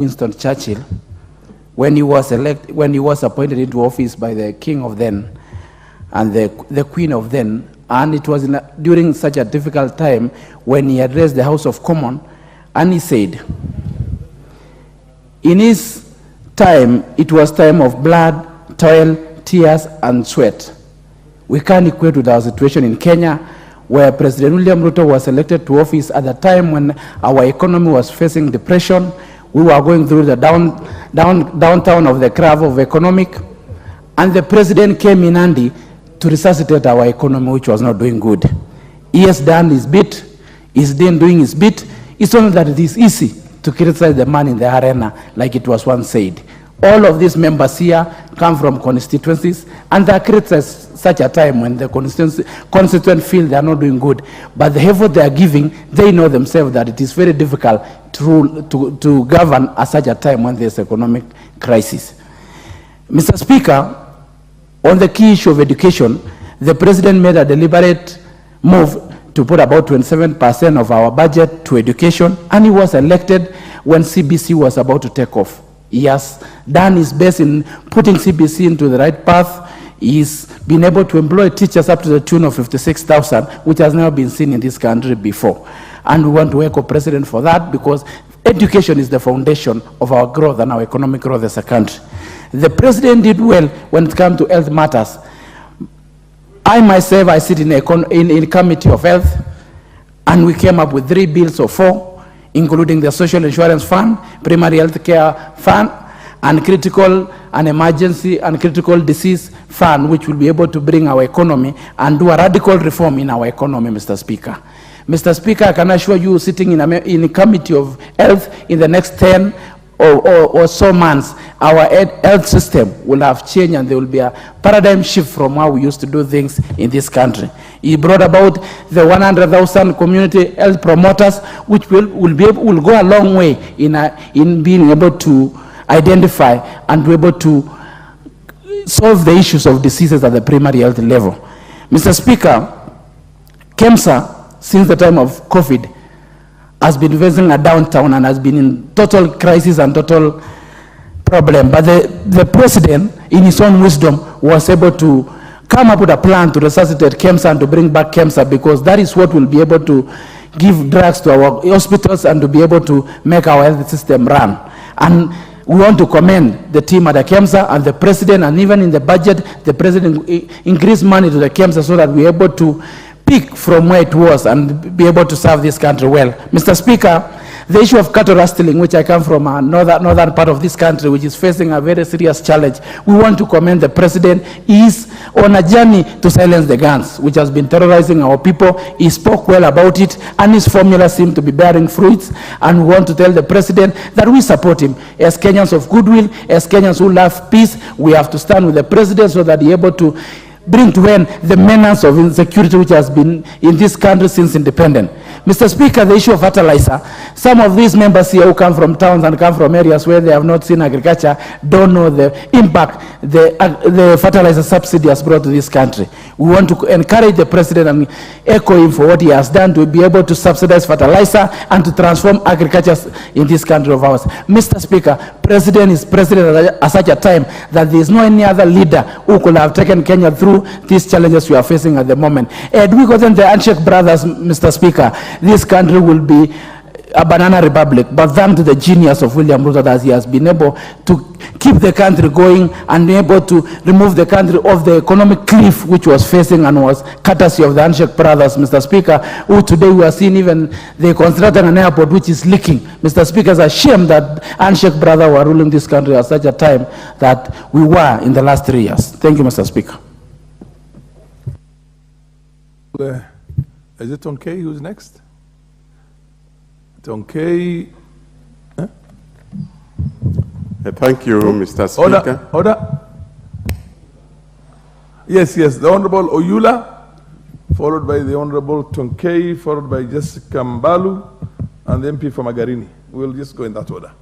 Winston Churchill, when he was appointed into office by the king of then and the queen of then, and it was during such a difficult time when he addressed the House of Commons, and he said, in his time, it was time of blood, toil, tears, and sweat. We can't equate with our situation in Kenya, where President William RUTO was elected to office at the time when our economy was facing depression. We were going through the downtown of the curve of economic, and the president came in handy to resuscitate our economy, which was not doing good. He has done his bit, he's doing his bit. It's only that it is easy to criticize the man in the arena, like it was once said. All of these members here come from constituencies, and they are criticized such a time when the constituents feel they are not doing good. But the effort they are giving, they know themselves that it is very difficult to govern at such a time when there is economic crisis. Mr. Speaker, on the key issue of education, the president made a deliberate move to put about 27% of our budget to education, and he was elected when CBC was about to take off. He has done his best in putting CBC into the right path. He's been able to employ teachers up to the tune of 56,000, which has never been seen in this country before. And we want to echo President for that, because education is the foundation of our growth and our economic growth as a country. The President did well when it comes to health matters. I myself, I sit in a committee of health, and we came up with 3 bills or 4, including the Social Insurance Fund, Primary Health Care Fund, and Critical and Emergency and Critical Disease Fund, which will be able to bring our economy and do a radical reform in our economy, Mr. Speaker. Mr. Speaker, I can assure you, sitting in a committee of health, in the next 10 or so months, our health system will have changed, and there will be a paradigm shift from how we used to do things in this country. He brought about the 100,000 community health promoters, which will go a long way in being able to identify and be able to solve the issues of diseases at the primary health level. Mr. Speaker, KEMSA, since the time of COVID, has been facing a downtown and has been in total crisis and total problem. But the president, in his own wisdom, was able to come up with a plan to resuscitate KEMSA and to bring back KEMSA, because that is what will be able to give drugs to our hospitals and to be able to make our health system run. And we want to commend the team at the KEMSA and the president, and even in the budget, the president increased money to the KEMSA so that we're able to pick from where it was and be able to serve this country well. Mr. Speaker, the issue of cattle rustling, which I come from a northern part of this country, which is facing a very serious challenge, we want to commend the president. He is on a journey to silence the guns, which has been terrorizing our people. He spoke well about it, and his formula seems to be bearing fruits. And we want to tell the president that we support him. As Kenyans of goodwill, as Kenyans who love peace, we have to stand with the president so that he is able to bring to end the menace of insecurity which has been in this country since independence. Mr. Speaker, the issue of fertilizer, some of these members here who come from towns and come from areas where they have not seen agriculture don't know the impact the fertilizer subsidy has brought to this country. We want to encourage the president and echo him for what he has done to be able to subsidize fertilizer and to transform agriculture in this country of ours. Mr. Speaker, President is president at such a time that there is no any other leader who could have taken Kenya through these challenges we are facing at the moment. Had we gotten the handshake brothers, Mr. Speaker, this country will be a banana republic. But thanks to the genius of William RUTO, that he has been able to keep the country going and be able to remove the country off the economic cliff which was facing, and was courtesy of the handshake brothers, Mr. Speaker, who today we are seeing even they constructed an airport which is leaking. Mr. Speaker, it's a shame that handshake brothers were ruling this country at such a time that we were in the last 3 years. Thank you, Mr. Speaker. Is it Tonkei who's next? Tonkei. Huh? Thank you, Mr. Speaker. Order. Yes, the Honorable Oyula, followed by the Honorable Tonkei, followed by Jessica Mbalu, and the MP from Magarini. We'll just go in that order.